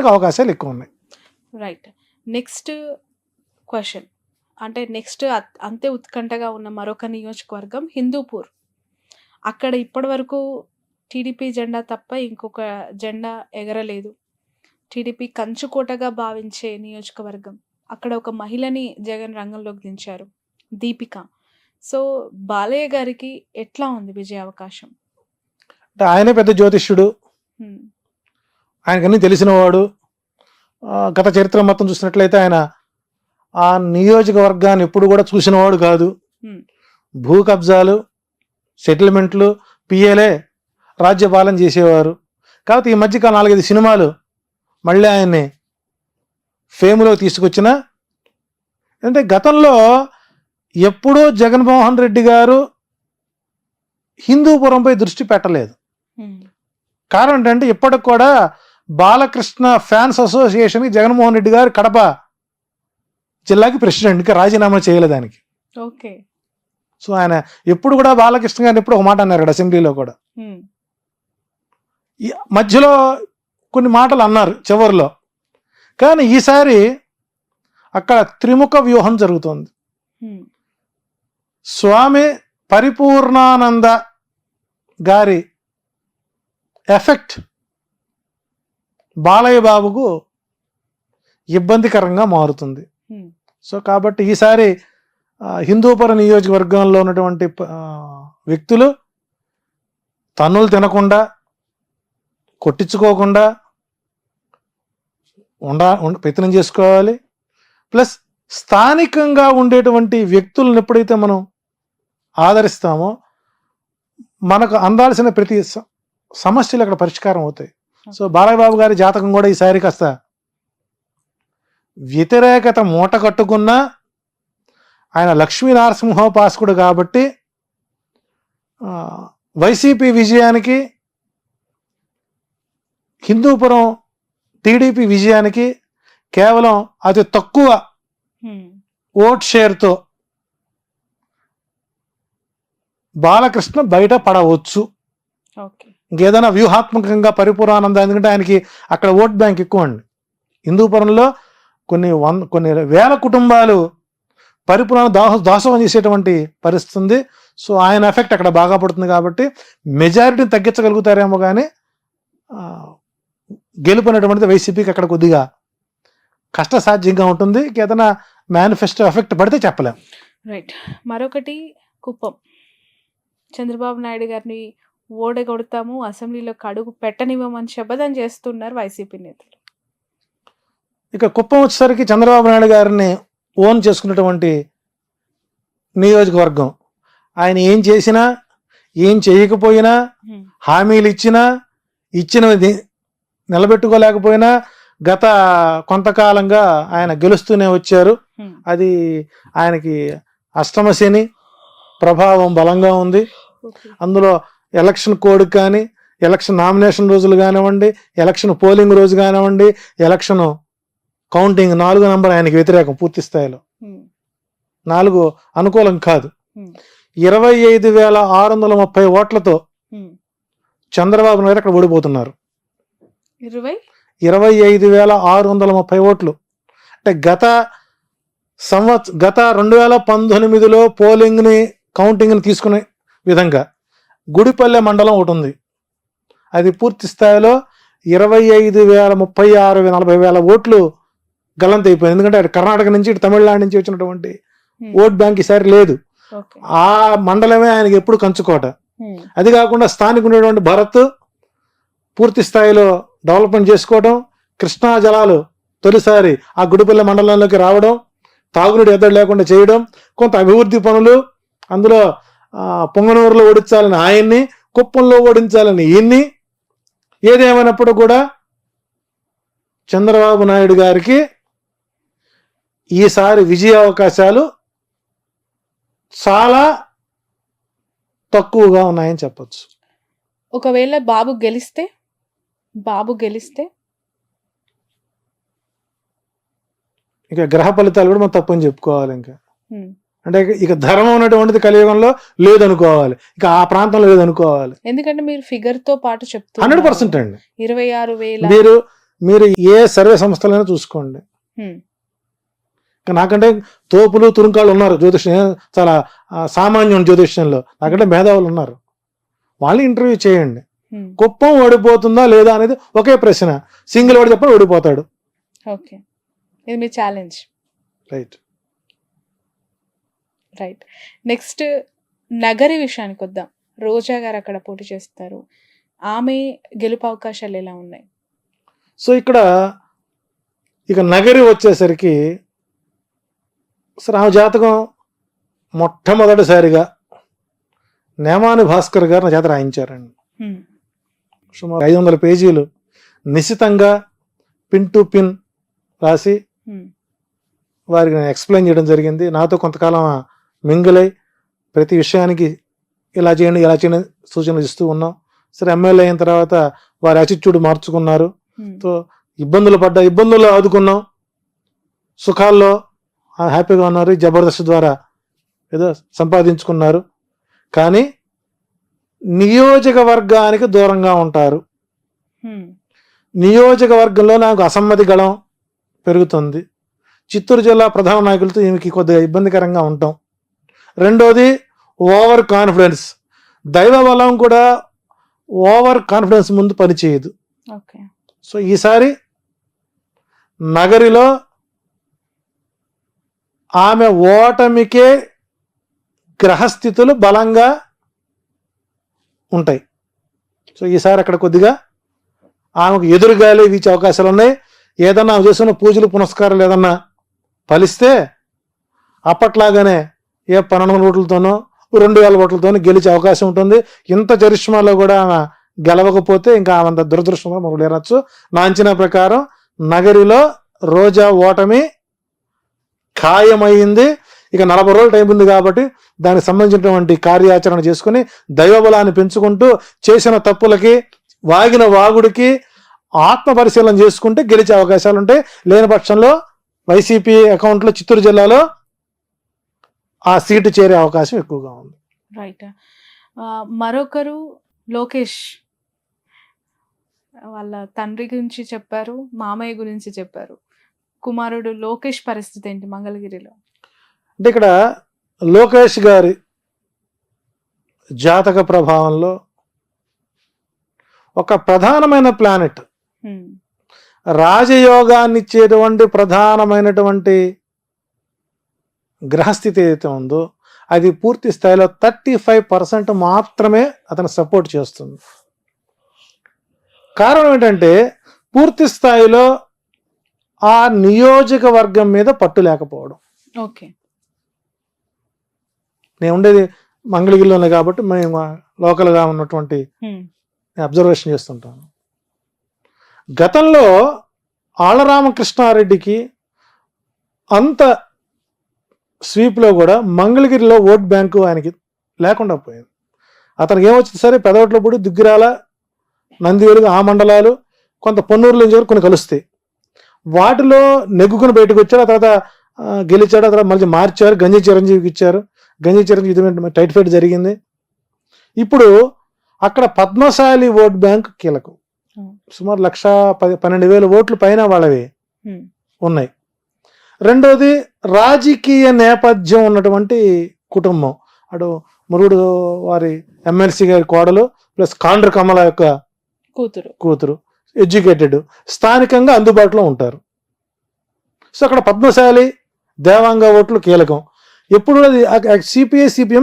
అవకాశాలు ఎక్కువ ఉన్నాయి. రైట్. నెక్స్ట్ క్వశ్చన్ అంటే నెక్స్ట్ అంతే ఉత్కంఠగా ఉన్న మరొక నియోజకవర్గం హిందూపూర్. అక్కడ ఇప్పటి వరకు టీడీపీ జెండా తప్ప ఇంకొక జెండా ఎగరలేదు. టీడీపీ కంచుకోటగా భావించే నియోజకవర్గం. అక్కడ ఒక మహిళని జగన్ రంగంలోకి దించారు, దీపిక. సో బాలయ్య గారికి ఎట్లా ఉంది విజయ అవకాశం? అంటే ఆయనే పెద్ద జ్యోతిష్యుడు, ఆయనకన్నీ తెలిసినవాడు. గత చరిత్ర మొత్తం చూసినట్లయితే ఆయన ఆ నియోజకవర్గాన్ని ఎప్పుడు కూడా చూసినవాడు కాదు. భూ కబ్జాలు, సెటిల్మెంట్లు, పిఏలే రాజ్యపాలన చేసేవారు. కాబట్టి ఈ మధ్యకాలం 4-5 సినిమాలు మళ్ళీ ఆయన్ని ఫేమ్లో తీసుకొచ్చిన. అంటే గతంలో ఎప్పుడూ జగన్మోహన్ రెడ్డి గారు హిందూపురంపై దృష్టి పెట్టలేదు. కారణం ఏంటంటే ఇప్పటికి కూడా బాలకృష్ణ ఫ్యాన్స్ అసోసియేషన్కి జగన్మోహన్ రెడ్డి గారు కడప జిల్లాకి ప్రెసిడెంట్కి రాజీనామా చేయలేదు దానికి. ఓకే. సో ఆయన ఎప్పుడు కూడా బాలకృష్ణ గారిని ఎప్పుడు ఒక మాట అన్నారు అసెంబ్లీలో కూడా. మధ్యలో కొన్ని మాటలు అన్నారు చివరిలో. కానీ ఈసారి అక్కడ త్రిముఖ వ్యూహం జరుగుతోంది. స్వామి పరిపూర్ణానంద గారి ఎఫెక్ట్ బాలయ్య బాబుకు ఇబ్బందికరంగా మారుతుంది. సో కాబట్టి ఈసారి హిందూపురం నియోజకవర్గంలో ఉన్నటువంటి వ్యక్తులు తన్నులు తినకుండా, కొట్టించుకోకుండా ప్రయత్నం చేసుకోవాలి. ప్లస్ స్థానికంగా ఉండేటువంటి వ్యక్తులను ఎప్పుడైతే మనం ఆదరిస్తామో మనకు అందాల్సిన ప్రతి సమస్యలు అక్కడ పరిష్కారం అవుతాయి. సో బాలయ్య బాబు గారి జాతకం కూడా ఈసారి కాస్త వ్యతిరేకత మూట కట్టుకున్న ఆయన లక్ష్మీ నరసింహోపాసకుడు కాబట్టి వైసీపీ విజయానికి, హిందూపురం టీడీపీ విజయానికి కేవలం అతి తక్కువ ఓట్ షేర్తో బాలకృష్ణ బయట పడవచ్చు. ఇంకేదైనా వ్యూహాత్మకంగా పరిపూర్ణానంద, ఎందుకంటే ఆయనకి అక్కడ ఓట్ బ్యాంక్ ఎక్కువ అండి. హిందూపురంలో కొన్ని వేల కుటుంబాలు పరిపూర్ణ దాసోహం చేసేటువంటి పరిస్థితి ఉంది. సో ఆయన ఎఫెక్ట్ అక్కడ బాగా పడుతుంది కాబట్టి మెజారిటీని తగ్గించగలుగుతారేమో కానీ గెలుపునేటువంటిది వైసీపీకి అక్కడ కొద్దిగా కష్టసాధ్యంగా ఉంటుంది. ఏదైనా మేనిఫెస్టో ఎఫెక్ట్ పడితే చెప్పలేం. రైట్. మరొకటి కుప్పం. చంద్రబాబు నాయుడు గారిని ఓడగొడతాము, అసెంబ్లీలో అడుగు పెట్టనివ్వమని శపథం చేస్తున్నారు వైసీపీ నేతలు. ఇక కుప్పం వచ్చేసరికి చంద్రబాబు నాయుడు గారిని ఓన్ చేసుకున్నటువంటి నియోజకవర్గం. ఆయన ఏం చేసినా, ఏం చేయకపోయినా, హామీలు ఇచ్చినవి నిలబెట్టుకోలేకపోయినా గత కొంతకాలంగా ఆయన గెలుస్తూనే వచ్చారు. అది ఆయనకి అష్టమ శని ప్రభావం బలంగా ఉంది. అందులో ఎలక్షన్ కోడ్ కానీ, ఎలక్షన్ నామినేషన్ రోజులు కానివ్వండి, ఎలక్షన్ పోలింగ్ రోజు కానివ్వండి, ఎలక్షన్ కౌంటింగ్ 4 నంబర్ ఆయనకి వ్యతిరేకం పూర్తి స్థాయిలో. 4 అనుకూలం కాదు. 25,630 ఓట్లతో చంద్రబాబు నాయుడు అక్కడ ఓడిపోతున్నారు. 25,630 ఓట్లు. అంటే గత 2019లో పోలింగ్ని కౌంటింగ్ని తీసుకునే విధంగా గుడిపల్లె మండలం ఒకటి ఉంది. అది పూర్తి స్థాయిలో 25,036,40,000 ఓట్లు గల్లంతైపోయింది. ఎందుకంటే అటు కర్ణాటక నుంచి, ఇటు తమిళనాడు నుంచి వచ్చినటువంటి ఓట్ బ్యాంక్ ఈసారి లేదు. ఆ మండలమే ఆయనకి ఎప్పుడు కంచుకోట. అది కాకుండా స్థానిక ఉన్నటువంటి భరత్ పూర్తి స్థాయిలో డెవలప్మెంట్ చేసుకోవడం, కృష్ణా జలాలు తొలిసారి ఆ గుడిపల్లె మండలంలోకి రావడం, తాగునీటి ఎద్దడి లేకుండా చేయడం, కొంత అభివృద్ధి పనులు, అందులో పొంగనూరులో ఓడించాలని ఆయన్ని, కుప్పంలో ఓడించాలని ఈయన్ని. ఏదేమైనప్పుడు కూడా చంద్రబాబు నాయుడు గారికి ఈసారి విజయ అవకాశాలు చాలా తక్కువగా ఉన్నాయని చెప్పొచ్చు. ఒకవేళ బాబు గెలిస్తే ఇక గ్రహ ఫలితాలు కూడా మనం తప్పని చెప్పుకోవాలి. ఇంకా అంటే ఇక ధర్మం ఉన్నటువంటిది కలియుగంలో లేదనుకోవాలి, ఇక ఆ ప్రాంతంలో లేదనుకోవాలి. ఎందుకంటే మీరు ఫిగర్ తో పాటు చెప్తారు 100% అండి. 26,000 మీరు మీరు ఏ సర్వే సంస్థలైనా చూసుకోండి, ఇంకా నాకంటే తోపులు తురుంకాళ్ళు ఉన్నారు జ్యోతిష్యం, చాలా సామాన్యం జ్యోతిష్యంలో, నాకంటే మేధావులు ఉన్నారు, వాళ్ళని ఇంటర్వ్యూ చేయండి. కుప్పం ఓడిపోతుందా లేదా అనేది ఒకే ప్రశ్న, సింగిల్ వాడు చెప్పని ఓడిపోతాడు. ఓకే, ఇది మీ ఛాలెంజ్. రైట్. నెక్స్ట్ నగరి విషయానికి వద్దాం. రోజా గారు అక్కడ పోటీ చేస్తారు, ఆమె గెలుపు అవకాశాలు ఎలా ఉన్నాయి? సో ఇక్కడ ఇక నగరి వచ్చేసరికి అసలు ఆమె జాతకం మొట్టమొదటిసారిగా నేమాని భాస్కర్ గారు నా చేత రాయించారండి. సుమారు 500 పేజీలు నిశితంగా పిన్ టు పిన్ రాసి వారికి నేను ఎక్స్ప్లెయిన్ చేయడం జరిగింది. నాతో కొంతకాలం మింగిలై ప్రతి విషయానికి ఇలా చేయండి ఇలా చేయండి సూచనలు ఇస్తూ ఉన్నాం. సరే ఎమ్మెల్యే అయిన తర్వాత వారి యాటిట్యూడ్ మార్చుకున్నారు. సో ఇబ్బందుల్లో ఆదుకున్నాం, సుఖాల్లో హ్యాపీగా ఉన్నారు, జబర్దస్త్ ద్వారా ఏదో సంపాదించుకున్నారు. కానీ నియోజకవర్గానికి దూరంగా ఉంటారు. నియోజకవర్గంలో నాకు అసమ్మతి గళం పెరుగుతుంది. చిత్తూరు జిల్లా ప్రధాన నాయకులతో ఈమెకి కొద్దిగా ఇబ్బందికరంగా ఉంటాం. రెండోది ఓవర్ కాన్ఫిడెన్స్, దైవ బలం కూడా ఓవర్ కాన్ఫిడెన్స్ ముందు పనిచేయదు. సో ఈసారి నగరిలో ఆమె ఓటమికే గ్రహస్థితులు బలంగా ఉంటాయి. సో ఈసారి అక్కడ కొద్దిగా ఆమెకు ఎదురుగాలి వీచే అవకాశాలు ఉన్నాయి. ఏదన్నా చేసిన పూజలు పునస్కారాలు ఏదన్నా ఫలిస్తే అప్పట్లాగానే ఏ 1200 ఓట్లతోనో 2000 ఓట్లతోనో గెలిచే అవకాశం ఉంటుంది. ఇంత చరిష్మాలో కూడా ఆమె గెలవకపోతే ఇంకా ఆమె దురదృష్టంగా మనం లేనొచ్చు. నా అంచనా ప్రకారం నగరిలో రోజా ఓటమి ఖాయమైంది. ఇక 40 రోజులు టైం ఉంది కాబట్టి దానికి సంబంధించినటువంటి కార్యాచరణ చేసుకుని దైవబలాన్ని పెంచుకుంటూ చేసిన తప్పులకి వాగిన వాగుడికి ఆత్మ పరిశీలన చేసుకుంటే గెలిచే అవకాశాలు ఉంటాయి. లేని పక్షంలో వైసీపీ అకౌంట్లో చిత్తూరు జిల్లాలో ఆ సీటు చేరే అవకాశం ఎక్కువగా ఉంది. రైట్. మరొకరు లోకేష్, వాళ్ళ తండ్రి గురించి చెప్పారు, మామయ్య గురించి చెప్పారు. కుమారుడు లోకేష్ పరిస్థితి ఏంటి మంగళగిరిలో? అంటే ఇక్కడ లోకేష్ గారి జాతక ప్రభావంలో ఒక ప్రధానమైన ప్లానెట్, రాజయోగాన్ని ఇచ్చేటువంటి ప్రధానమైనటువంటి గ్రహస్థితి ఏదైతే ఉందో అది పూర్తి స్థాయిలో 35% మాత్రమే అతను సపోర్ట్ చేస్తుంది. కారణం ఏంటంటే పూర్తి స్థాయిలో ఆ నియోజకవర్గం మీద పట్టు లేకపోవడం. ఓకే, నేను ఉండేది మంగళగిరిలోనే కాబట్టి మేము లోకల్గా ఉన్నటువంటి అబ్జర్వేషన్ చేస్తుంటాను. గతంలో ఆళ్లరామకృష్ణారెడ్డికి అంత స్వీప్లో కూడా మంగళగిరిలో ఓట్ బ్యాంకు ఆయనకి లేకుండా పోయింది. అతనికి ఏమొచ్చింది సరే పెదవట్లపూడి, దుగ్గిరాల, నందివేలుగు ఆ మండలాలు, కొంత పొన్నూరులో నుంచి కొన్ని కలుస్తాయి. వాటిలో నెగ్గుకుని బయటకు వచ్చాడు. ఆ తర్వాత గెలిచాడు. ఆ తర్వాత మళ్ళీ మార్చారు, గంజి చిరంజీవికి ఇచ్చారు. గంజి చిరంజీవి టైట్ ఫైట్ జరిగింది. ఇప్పుడు అక్కడ పద్మశాలి ఓట్ బ్యాంక్ కీలకం. సుమారు 1,12,000 ఓట్లు పైన వాళ్ళవి ఉన్నాయి. రెండోది రాజకీయ నేపథ్యం ఉన్నటువంటి కుటుంబం. అటు మురుగుడు వారి ఎమ్మెల్సీ గారి కోడలు ప్లస్ కాండ్ర కమల యొక్క కూతురు, ఎడ్యుకేటెడ్, స్థానికంగా అందుబాటులో ఉంటారు. సో అక్కడ పద్మశాలి దేవాంగ ఓట్లు కీలకం. ఎప్పుడు సిపిఐ సిపిఎం